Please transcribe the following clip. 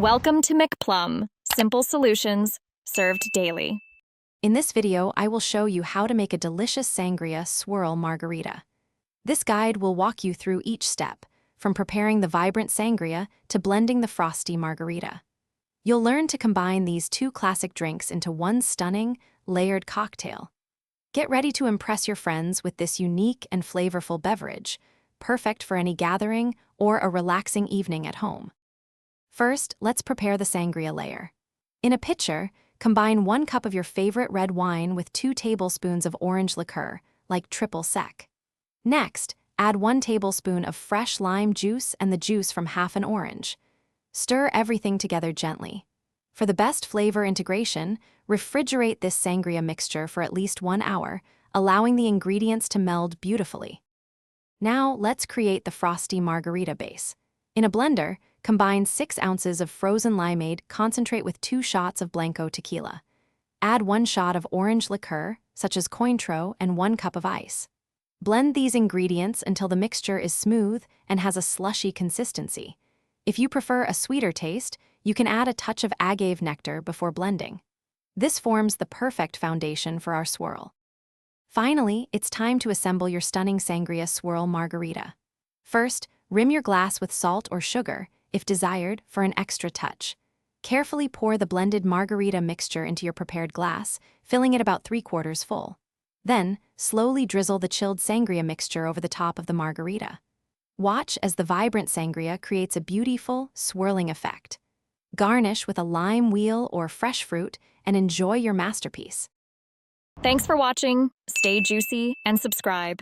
Welcome to McPlum, simple solutions served daily. In this video, I will show you how to make a delicious Sangria Swirl Margarita. This guide will walk you through each step, from preparing the vibrant sangria to blending the frosty margarita. You'll learn to combine these two classic drinks into one stunning, layered cocktail. Get ready to impress your friends with this unique and flavorful beverage, perfect for any gathering or a relaxing evening at home. First, let's prepare the sangria layer. In a pitcher, combine 1 cup of your favorite red wine with 2 tablespoons of orange liqueur, like triple sec. Next, add 1 tablespoon of fresh lime juice and the juice from half an orange. Stir everything together gently. For the best flavor integration, refrigerate this sangria mixture for at least 1 hour, allowing the ingredients to meld beautifully. Now, let's create the frosty margarita base. In a blender, combine 6 ounces of frozen limeade concentrate with 2 shots of Blanco tequila. Add 1 shot of orange liqueur, such as Cointreau, and 1 cup of ice. Blend these ingredients until the mixture is smooth and has a slushy consistency. If you prefer a sweeter taste, you can add a touch of agave nectar before blending. This forms the perfect foundation for our swirl. Finally, it's time to assemble your stunning Sangria Swirl Margarita. First, rim your glass with salt or sugar, if desired, for an extra touch. Carefully pour the blended margarita mixture into your prepared glass, filling it about 3/4 full. Then, slowly drizzle the chilled sangria mixture over the top of the margarita. Watch as the vibrant sangria creates a beautiful, swirling effect. Garnish with a lime wheel or fresh fruit and enjoy your masterpiece. Thanks for watching, stay juicy, and subscribe.